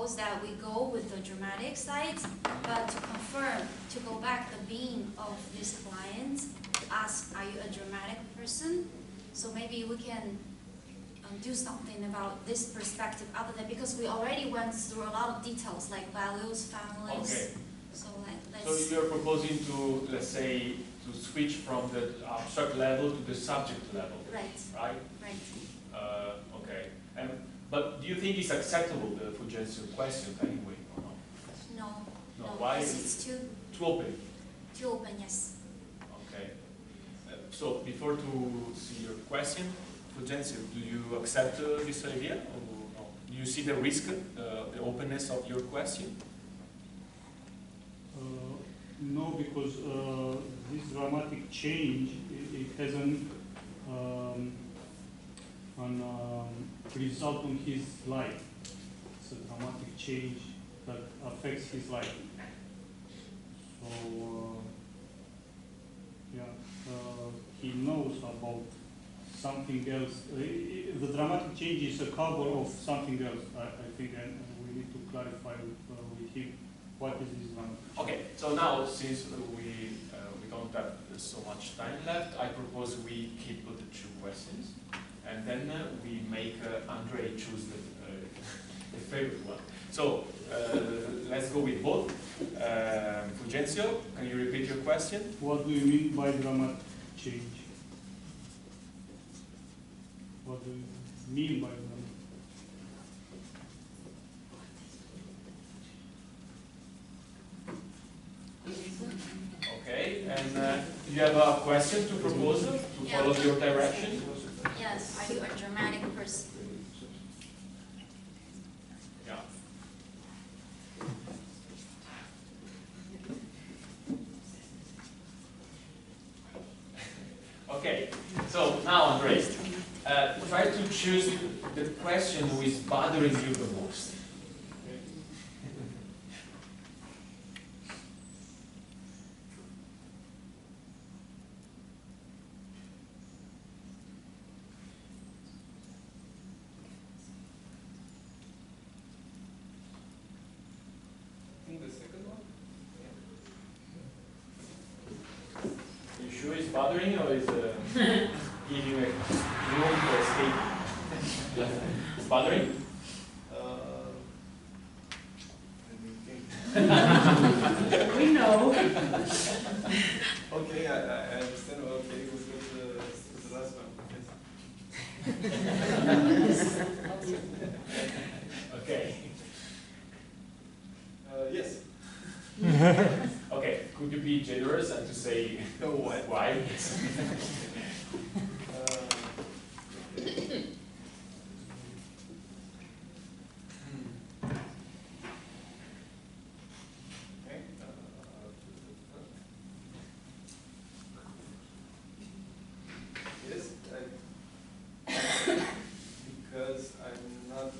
propose that we go with the dramatic side, but to confirm, to go back the being of this client, to ask, are you a dramatic person? So maybe we can do something about this perspective other than, because we already went through a lot of details like values, families. Okay. So let's. So you're proposing to, let's say, to switch from the abstract level to the subject level. Right. Right. Right. Okay. But do you think it's acceptable, the Fulgencio question anyway, or not? No. No. No. Why? Because it's too open. Too open. Yes. Okay. So before to see your question, Fulgencio, do you accept this idea or no? Do you see the risk, the openness of your question? No, because this dramatic change, it has an result on his life. It's a dramatic change that affects his life. So, he knows about something else. The dramatic change is a cover of something else, I think, and we need to clarify with him what is this dramatic. Okay, so now since we don't have so much time left, I propose we keep the two questions, and then we make Andre choose the favorite one. So let's go with both. Fulgencio, can you repeat your question? What do you mean by dramatic change? What do you mean by dramatic? Okay, and do you have a question to propose to follow your direction? Yes. Are you a dramatic person? Yeah. Okay, so now Andre, try to choose the question who is bothering you the most. The second one? You sure it's bothering you or is giving you a room to escape? It's bothering? We know. Okay, I understand. Okay, it was the last one. Okay. Yes. Okay, could you be generous and to say why? Yes, because I'm not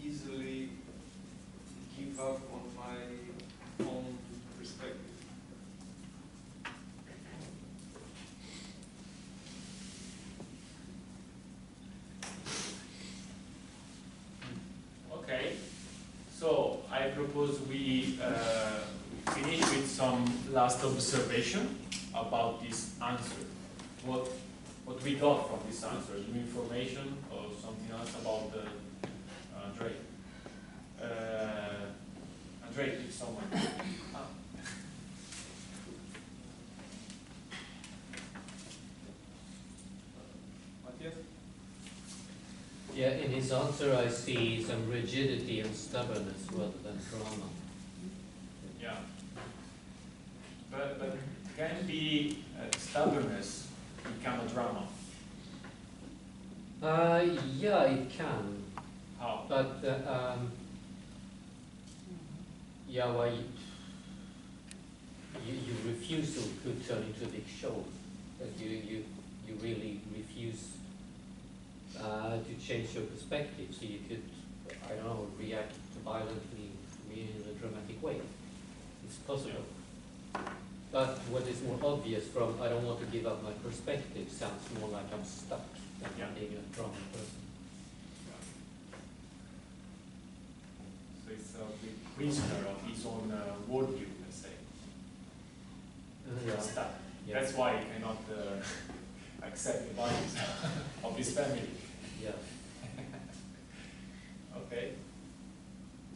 easily give up on my own perspective. Okay, so I propose we finish with some last observation about this answer. What we got from this answer, new information or something else about the Andre. Andre, pick someone. Matthias? Yeah, in his answer I see some rigidity and stubbornness rather than drama. Yeah. But can be stubbornness become a drama? Yeah, it can. How? But yeah, why you refuse to could turn into a big show. That you really refuse to change your perspective. So you could, I don't know, react violently in a dramatic way. It's possible. But what is more obvious from I don't want to give up my perspective sounds more like I'm stuck than being a drama person. prisoner of his own worldview, let's say. Yeah. Stuck. Yeah. That's why he cannot accept the values of his family. Yeah. Okay.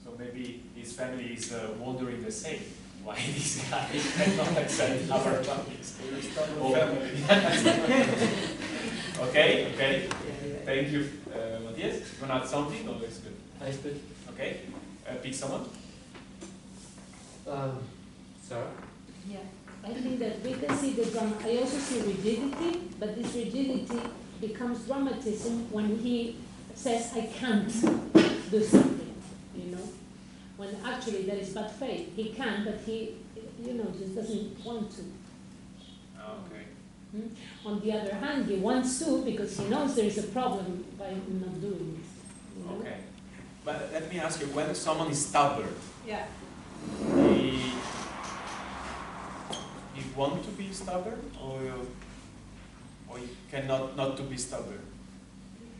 So maybe his family is wondering the same. Why this guy cannot accept our values? Okay, okay. Thank you, Matthias. You want to add something? Or it's good? That's good. Okay. Pick someone. Sarah? Yeah, I think that we can see the drama. I also see rigidity, but this rigidity becomes dramatism when he says, I can't do something, you know? When actually that is bad faith. He can, but he, you know, just doesn't want to. Okay. On the other hand, he wants to because he knows there is a problem by not doing it. You know? Okay. But let me ask you, when someone is stubborn, Yeah. he want to be stubborn, or he cannot not to be stubborn?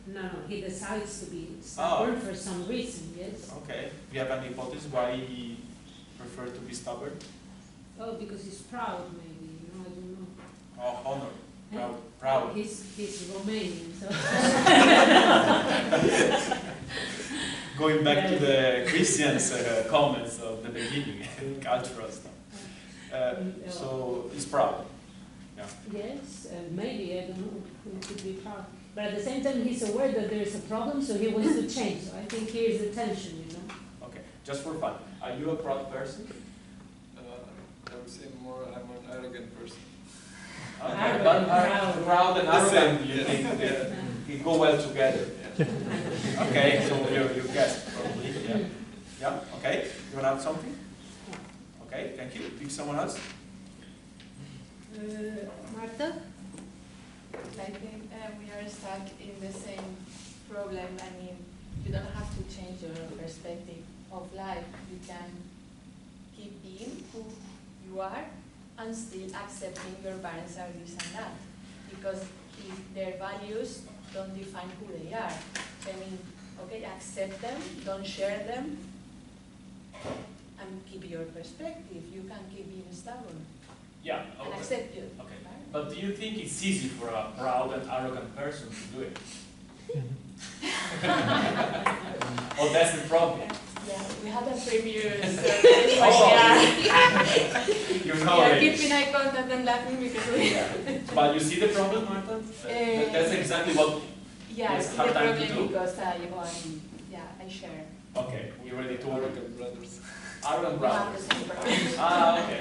No, he decides to be stubborn for some reason, yes. Okay. Do you have any hypothesis why he prefer to be stubborn? Oh, because he's proud, maybe, you know, I don't know. Oh, honor. Proud. Oh, Proud. he's Romanian, so. Going back to the Christians' comments of the beginning, cultural stuff. So he's proud. Yeah. Yes, maybe, I don't know, he could be proud. But at the same time, he's aware that there is a problem, so he wants to change. So I think here's the tension, you know. Okay. Just for fun, are you a proud person? I would say more, I'm an arrogant person. Okay. Arrogant, But proud. proud and The same, arrogant, you yeah. think they go well together? Okay. So you guessed probably. Yeah. Yeah. Okay. You want to add something? Okay. Thank you. Pick someone else. Marta? I think we are stuck in the same problem. I mean, you don't have to change your perspective of life. You can keep being who you are and still accepting your parents are this and that. Because if their values don't define who they are. I mean, okay, accept them, don't share them, and keep your perspective. You can keep being stubborn Yeah. and Okay. accept you. Okay. But do you think it's easy for a proud and arrogant person to do it? Oh, that's the problem. Yeah, we had a previous survey. Oh. We You know are it. keeping eye contact and laughing because we. Yeah. But you see the problem, Marta? That's exactly what. Yeah, I It's see hard the time to problem do. because I share. Okay, you ready to work? Arrogant brothers. Arrogant We have brothers. the same problem. Ah, okay.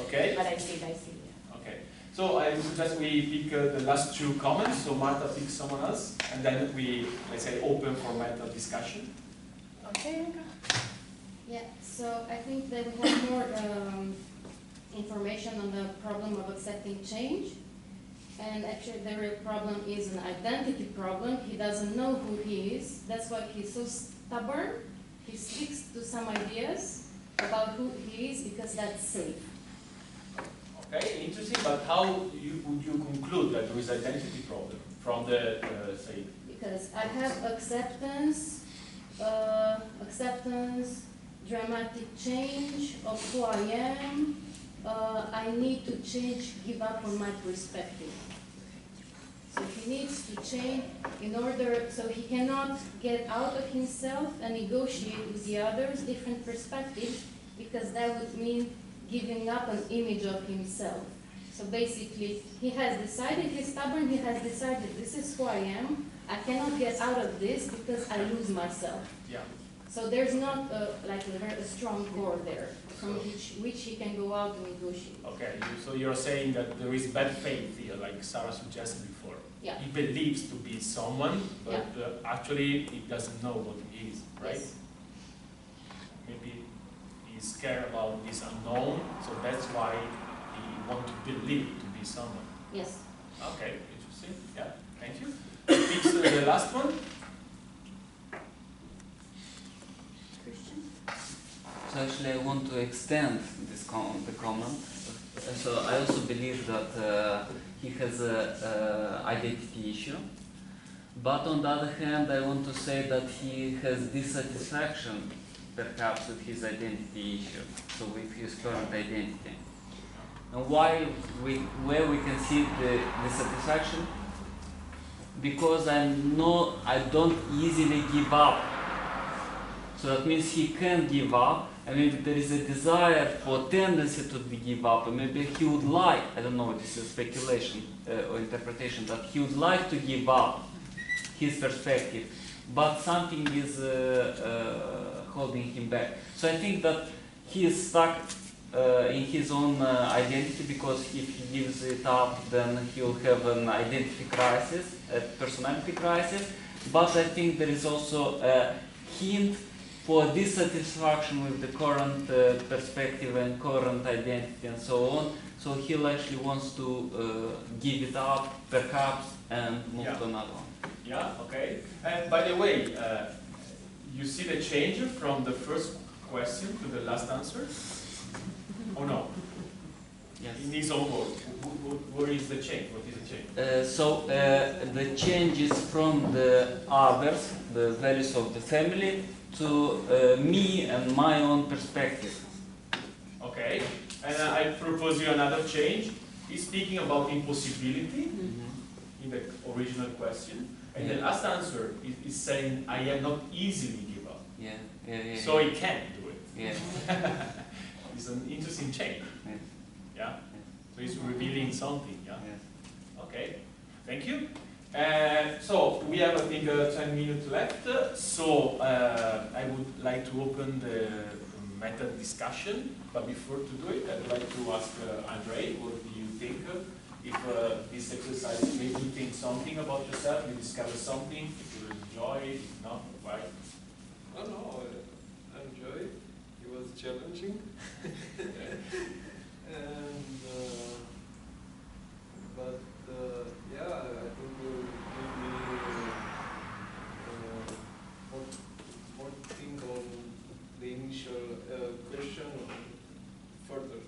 Okay. But I see, yeah. Okay. So I would suggest we pick the last two comments. So Marta picks someone else, and then we, let's say, open for meta discussion. Okay. Yeah, so I think that we have more information on the problem of accepting change. And actually the real problem is an identity problem. He doesn't know who he is. That's why he's so stubborn. He sticks to some ideas about who he is because that's safe. Okay, interesting. But how would you conclude that there is identity problem from the say? Because I have acceptance, dramatic change of who I am. I need to change, give up on my perspective. So he needs to change in order, so he cannot get out of himself and negotiate with the others different perspectives, because that would mean giving up an image of himself. So basically, he has decided, he's stubborn, he has decided this is who I am, I cannot get out of this because I lose myself. Yeah. So there's not like a strong core there from which he can go out and negotiate. Okay, so you're saying that there is bad faith here, like Sarah suggested before. Yeah. He believes to be someone, but actually he doesn't know what he is, right? Yes. Maybe he's scared about this unknown, so that's why he wants to believe to be someone. Yes. Okay, interesting. Yeah, thank you. Picks the last one. So actually I want to extend this the comment. So I also believe that he has an identity issue. But on the other hand, I want to say that he has dissatisfaction perhaps with his identity issue, so with his current identity. And where we can see the dissatisfaction? Because I don't easily give up. So that means he can't give up, and maybe there is a desire for tendency to give up, and maybe he would like, I don't know, this is speculation or interpretation, that he would like to give up his perspective, but something is holding him back. So I think that he is stuck in his own identity, because if he gives it up, then he will have an identity crisis, a personality crisis. But I think there is also a hint for dissatisfaction with the current perspective and current identity and so on. So he actually wants to give it up, perhaps, and move to another one. Yeah, okay. And by the way, you see the change from the first question to the last answer? Or no? Yes. In his own words, where is the change? What is the change? The change is from the others, the values of the family, to me and my own perspective. Okay. And I propose you another change. He's speaking about impossibility in the original question. And the last answer is saying, I am not easily give up. Yeah. So he can't do it. Yeah. It's an interesting change. Yes. Yeah? So he's revealing something, yeah? Yes. Okay, thank you. So we have, I think, 10 minutes left. So I would like to open the method discussion. But before to do it, I'd like to ask Andrei, what do you think? If this exercise made you think something about yourself, you discover something, if you enjoy it, if not, why? Oh no, I enjoyed it. It was challenging. And yeah, I think it will give me more think on the initial question further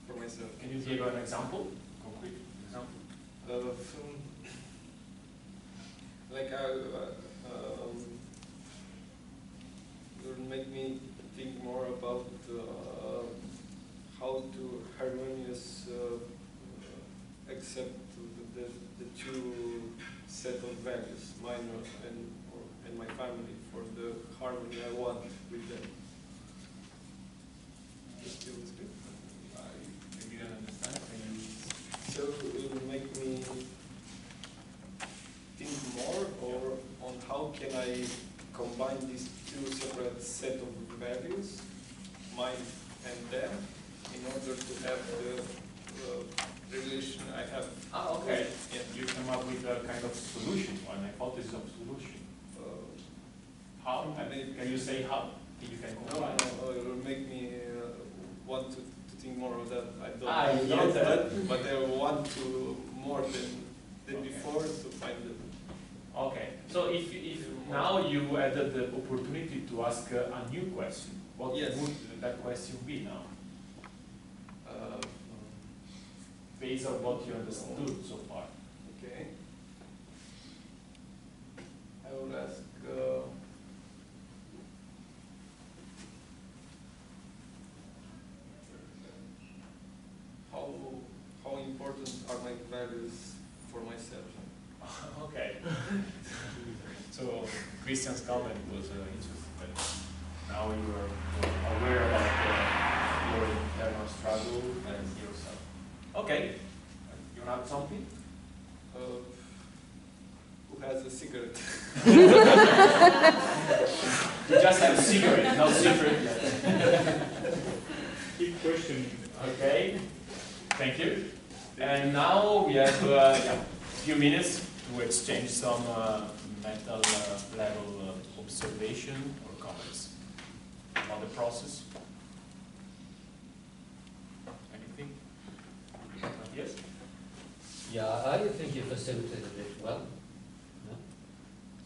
for myself. Can you give an example, concrete example? Like it will make me think more about how to harmonious accept the two set of values, mine and my family, for the harmony I want with them. Just feel this good. I didn't understand. So it will make me think more on how can I combine these two separate set of values, mine and them, in order to have the relation I have. Ah, okay. Yeah, you come up with a kind of solution, or an hypothesis of solution. How? I mean, can you say how? You can combine. No, it will make me want to think more of that. I don't you know get that. that, but I want to more than before to find it. Okay. So if now you added the opportunity to ask a new question, what would that question be now? Based on what you understood so far. Okay. I will ask. How important are my values for myself? Okay. So Christian's comment was interesting, but now you are aware about your internal struggle and yourself. Okay. You have something? Who has a cigarette? You just have a cigarette, no secret yet. Keep questioning. Okay. Thank you. And now we have a few minutes to exchange some mental level observation or comments on the process. Anything? Yes? Yeah, I think you facilitated it well. Yeah.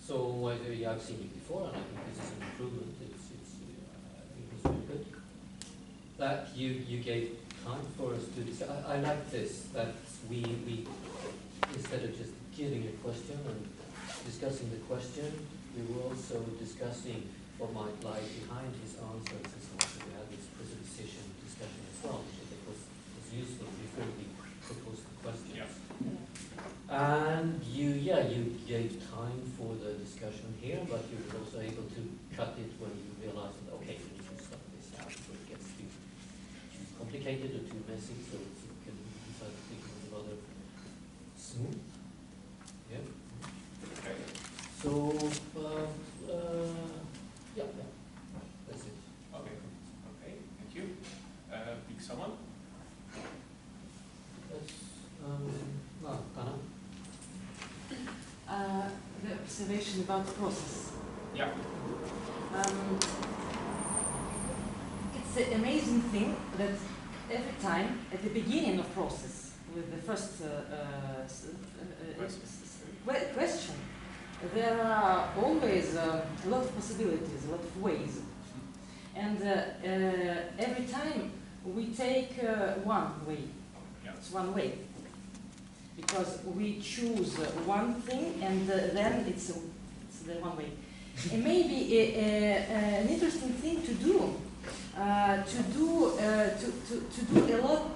So I've seen it before, and I think this is an improvement. I think it was very good. That you gave time for us to discuss. I like this, that we instead of just giving a question and discussing the question, we were also discussing what might lie behind his answers is also we had this preposition discussion as well, which I think was useful before we proposed the questions. Yeah. And you gave time for the discussion here, but you were also able to cut it when you realized that, okay, we need to stop this out before it gets too complicated or too messy, so you can decide to think it rather smooth. Yeah. Okay. So, yeah, that's it. Okay. Okay. Thank you. Pick someone. That's, no, Anna? The observation about the process. Yeah. It's an amazing thing that every time at the beginning of process, with the first question, there are always a lot of possibilities, a lot of ways. And every time we take one way. Yeah. It's one way. Because we choose one thing and then it's the one way. And maybe an interesting thing to do, to do a lot,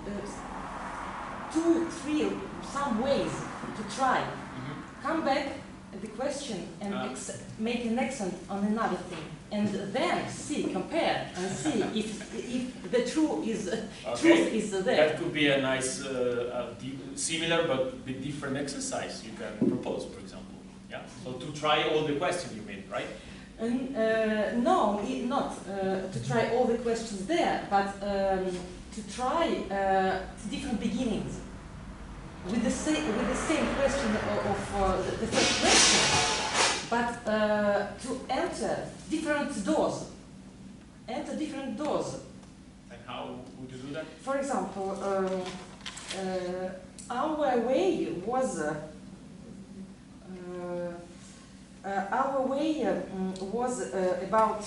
2, 3, some ways to try. Come back at the question and make an accent on another thing, and then see, compare, and see if the truth is there. That could be a nice, similar but bit different exercise you can propose, for example. Yeah. So to try all the questions you made, right? And no, not to try all the questions there, but to try different beginnings with the same question of the first question, but to enter different doors. Enter different doors. And how would you do that? For example, our way was about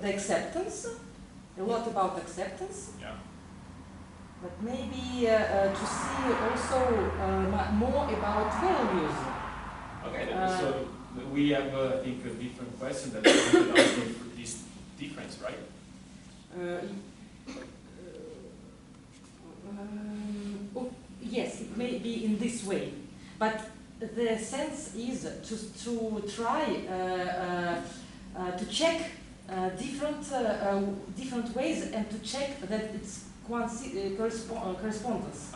the acceptance, a lot about acceptance. Yeah. But maybe to see also more about values. Okay, so we have, I think, a different question that pointed out this difference, right? Yes, it may be in this way, but the sense is to try to check different ways and to check that it's correspondence.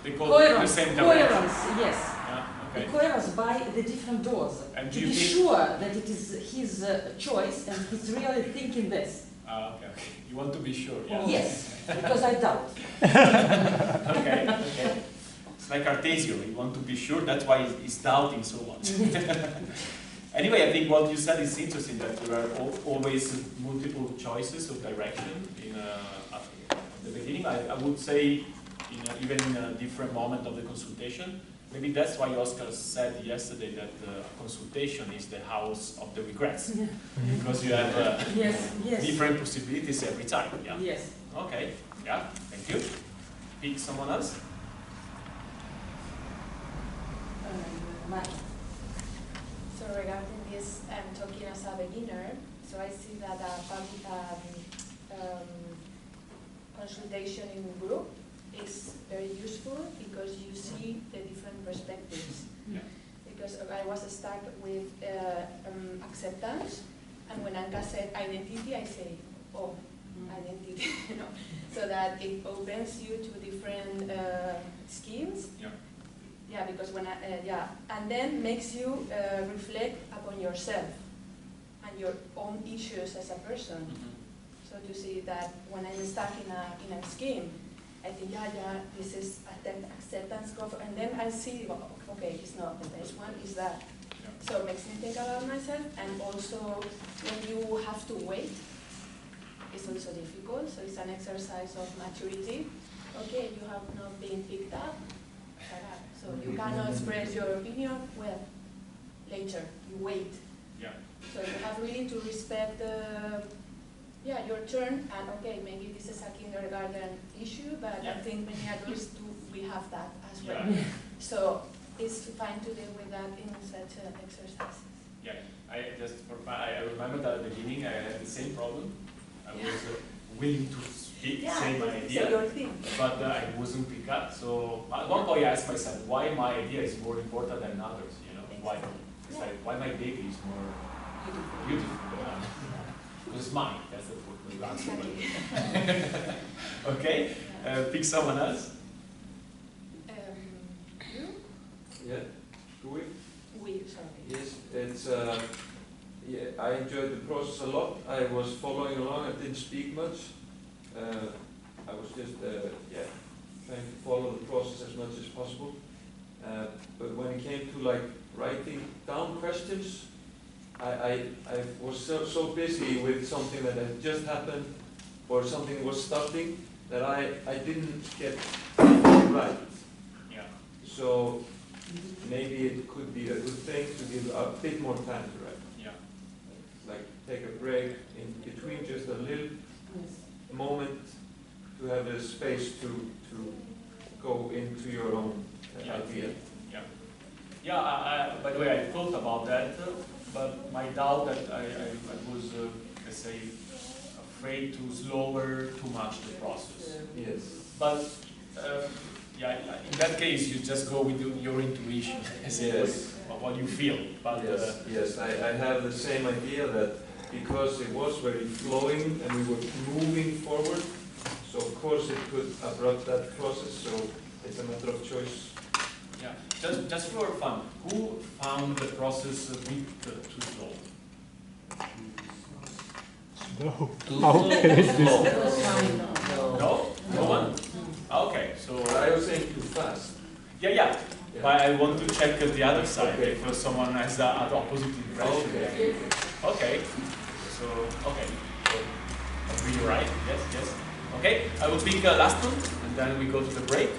They call Coherence, the same direction. coherence, yes. Yeah, okay. The coherence by the different doors. And to do you be think sure that it is his choice and he's really thinking this. Okay, okay. You want to be sure, yeah? Yes, because I doubt. Okay, okay. It's like Artesio, you want to be sure, that's why he's doubting so much. Anyway, I think what you said is interesting, that there are always multiple choices of direction at the beginning. I would say, even in a different moment of the consultation, maybe that's why Oscar said yesterday that consultation is the house of the regrets, because you have yes, yes. different possibilities every time. Yeah. Yes. Okay. Yeah. Thank you. Pick someone else. So regarding this, I'm talking as a beginner, so I see that consultation in group is very useful because you see the different perspectives. Yeah. Because I was stuck with acceptance, and when Anka said identity, I say, oh, identity, you know, so that it opens you to different schemes. Yeah. Yeah, because when and then makes you reflect upon yourself and your own issues as a person. Mm-hmm. So to see that when I'm stuck in a scheme, I think, this is acceptance, and then I see, well, okay, it's not the best one, is that. Yeah. So it makes me think about myself, and also when you have to wait, it's also difficult, so it's an exercise of maturity. Okay, you have not been picked up, so you cannot express your opinion, well, later, you wait. Yeah. So you have really to respect your turn, and okay, maybe this is a kindergarten issue, but I think many adults we have that as well. Yeah. So it's fine to deal with that in such exercises. Yeah, I just for fun, I remember that at the beginning I had the same problem. I was willing to speak, say my idea, but I wasn't picked up. So at one point I asked myself, why my idea is more important than others? You know, why? It's like, why my baby is more beautiful than others? Because it's mine. That's the answer. Okay, pick someone else. Yeah, Louis? We, sorry. Yes, it's yeah, I enjoyed the process a lot. I was following along. I didn't speak much. I was just yeah, trying to follow the process as much as possible. But when it came to like writing down questions, I was so busy with something that had just happened or something was starting that I didn't get it right. Yeah. So maybe it could be a good thing to give a bit more time to write. Yeah. Like take a break in between, just a little moment to have the space to go into your own idea. Yeah. Yeah. By the way, I thought about that, but my doubt that I was, let's say, afraid to slower too much the process. Yes. But yeah, in that case, you just go with your intuition, Yes. what you feel. But Yes, yes, I have the same idea that because it was very flowing and we were moving forward, so of course it could abrupt that process, so it's a matter of choice. yeah, just for fun, who found the process a bit too slow? No. No? No one? Okay, so I was saying too fast. yeah. Yeah. But I want to check the other side Okay. if someone has the opposite impression. Okay. Okay. So okay. So are you right? Yes. Yes. Okay. I will pick last one, and then we go to the break.